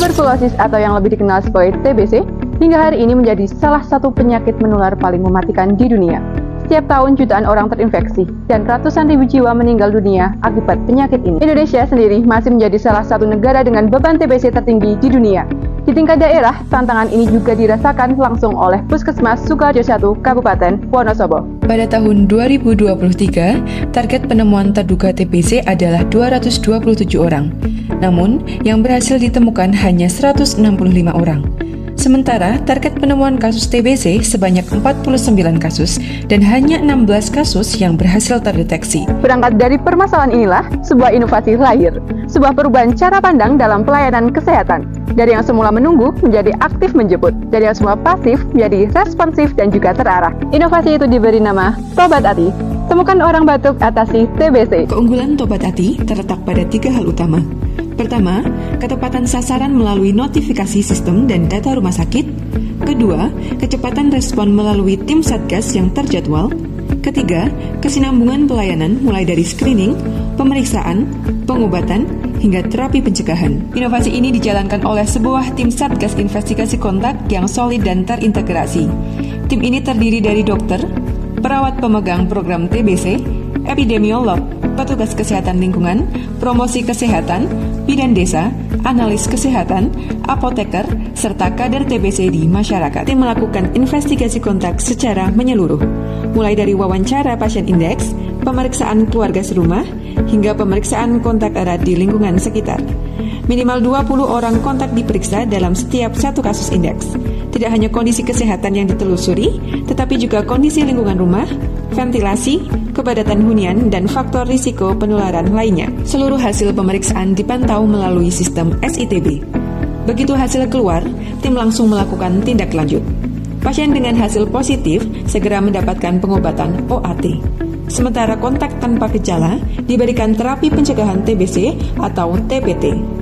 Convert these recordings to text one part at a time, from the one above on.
Tuberkulosis atau yang lebih dikenal sebagai TBC, hingga hari ini menjadi salah satu penyakit menular paling mematikan di dunia. Setiap tahun jutaan orang terinfeksi dan ratusan ribu jiwa meninggal dunia akibat penyakit ini. Indonesia sendiri masih menjadi salah satu negara dengan beban TBC tertinggi di dunia. Di tingkat daerah, tantangan ini juga dirasakan langsung oleh Puskesmas Sukoharjo 1 Kabupaten Wonosobo. Pada tahun 2023, target penemuan terduga TBC adalah 227 orang. Namun, yang berhasil ditemukan hanya 165 orang. Sementara, target penemuan kasus TBC sebanyak 49 kasus dan hanya 16 kasus yang berhasil terdeteksi. Berangkat dari permasalahan inilah, sebuah inovasi lahir. Sebuah perubahan cara pandang dalam pelayanan kesehatan. Dari yang semula menunggu menjadi aktif menjemput. Dari yang semula pasif menjadi responsif dan juga terarah. Inovasi itu diberi nama Tobat Ati. Temukan orang batuk, atasi TBC. Keunggulan Tobat Ati terletak pada 3 hal utama. Pertama, ketepatan sasaran melalui notifikasi sistem dan data rumah sakit. Kedua, kecepatan respon melalui tim Satgas yang terjadwal. Ketiga, kesinambungan pelayanan mulai dari screening, pemeriksaan, pengobatan, hingga terapi pencegahan. Inovasi ini dijalankan oleh sebuah tim Satgas investigasi kontak yang solid dan terintegrasi. Tim ini terdiri dari dokter, perawat pemegang program TBC, epidemiolog, petugas kesehatan lingkungan, promosi kesehatan, bidan desa, analis kesehatan, apoteker, serta kader TBC di masyarakat. Tim melakukan investigasi kontak secara menyeluruh, mulai dari wawancara pasien indeks, pemeriksaan keluarga serumah, hingga pemeriksaan kontak erat di lingkungan sekitar. Minimal 20 orang kontak diperiksa dalam setiap satu kasus indeks. Tidak hanya kondisi kesehatan yang ditelusuri, tetapi juga kondisi lingkungan rumah, ventilasi, kepadatan hunian, dan faktor risiko penularan lainnya. Seluruh hasil pemeriksaan dipantau melalui sistem SITB. Begitu hasil keluar, tim langsung melakukan tindak lanjut. Pasien dengan hasil positif segera mendapatkan pengobatan OAT. Sementara kontak tanpa gejala diberikan terapi pencegahan TBC atau TPT.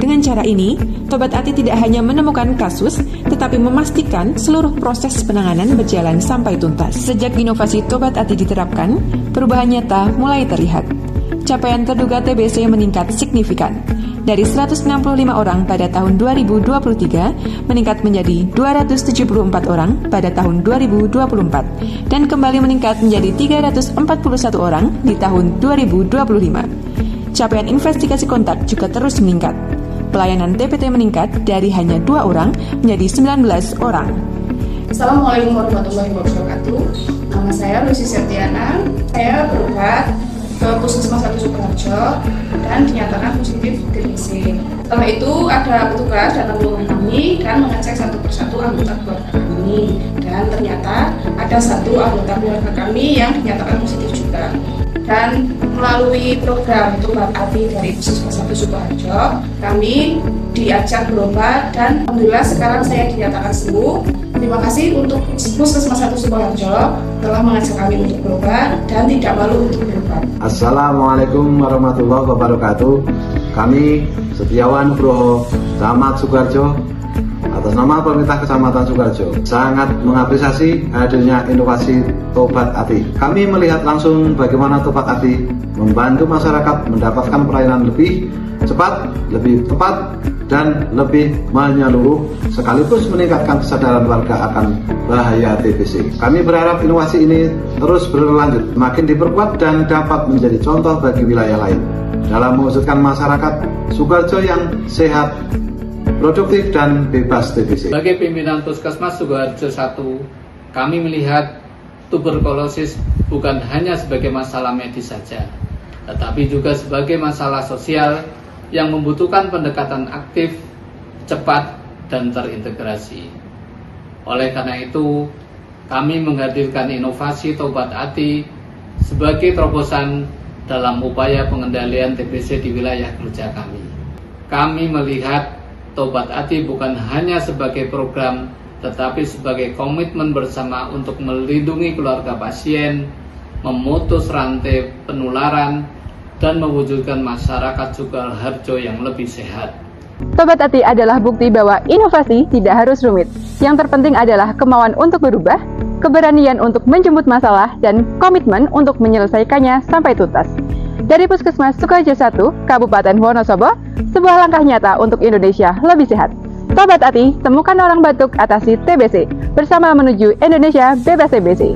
Dengan cara ini, Tobat Ati tidak hanya menemukan kasus, tetapi memastikan seluruh proses penanganan berjalan sampai tuntas. Sejak inovasi Tobat Ati diterapkan, perubahan nyata mulai terlihat. Capaian terduga TBC meningkat signifikan. Dari 165 orang pada tahun 2023 meningkat menjadi 274 orang pada tahun 2024 dan kembali meningkat menjadi 341 orang di tahun 2025. Capaian investigasi kontak juga terus meningkat. Pelayanan TPT meningkat dari hanya 2 orang menjadi 19 orang. Assalamualaikum warahmatullahi wabarakatuh. Nama saya Lucy Septiana. Saya berobat ke Puskesmas 1 Sukoharjo dan dinyatakan positif TBC. Setelah itu ada petugas datang ke rumah kami dan mengecek satu persatu anggota keluarga kami. Dan ternyata ada satu anggota keluarga kami yang dinyatakan positif juga. Dan melalui program Tobat Ati dari Puskesmas 1 Sukoharjo, kami diajak berobat dan alhamdulillah sekarang saya dinyatakan sembuh. Terima kasih untuk Puskesmas 1 Sukoharjo telah mengajak kami untuk berobat dan tidak malu untuk berobat. Assalamualaikum warahmatullahi wabarakatuh. Kami Setiawan Nugroho, Camat Sukoharjo, atas nama pemerintah Kecamatan Sukoharjo sangat mengapresiasi hadirnya inovasi Tobat Ati. Kami melihat langsung bagaimana Tobat Ati membantu masyarakat mendapatkan pelayanan lebih cepat, lebih tepat, dan lebih menyeluruh, sekaligus meningkatkan kesadaran warga akan bahaya TBC. Kami berharap inovasi ini terus berlanjut, makin diperkuat dan dapat menjadi contoh bagi wilayah lain dalam mewujudkan masyarakat Sukoharjo yang sehat, produktif, dan bebas TBC. Sebagai pimpinan Puskesmas Sukoharjo 1, kami melihat tuberkulosis bukan hanya sebagai masalah medis saja, tetapi juga sebagai masalah sosial yang membutuhkan pendekatan aktif, cepat, dan terintegrasi. Oleh karena itu, kami menghadirkan inovasi Tobat Ati sebagai terobosan dalam upaya pengendalian TBC di wilayah kerja kami. Kami melihat Tobat Ati bukan hanya sebagai program, tetapi sebagai komitmen bersama untuk melindungi keluarga pasien, memutus rantai penularan, dan mewujudkan masyarakat Sukoharjo yang lebih sehat. Tobat Ati adalah bukti bahwa inovasi tidak harus rumit. Yang terpenting adalah kemauan untuk berubah, keberanian untuk menjemput masalah, dan komitmen untuk menyelesaikannya sampai tuntas. Dari Puskesmas Sukoharjo 1, Kabupaten Wonosobo, sebuah langkah nyata untuk Indonesia lebih sehat. Sobat Ati, temukan orang batuk, atasi TBC, bersama menuju Indonesia bebas TBC.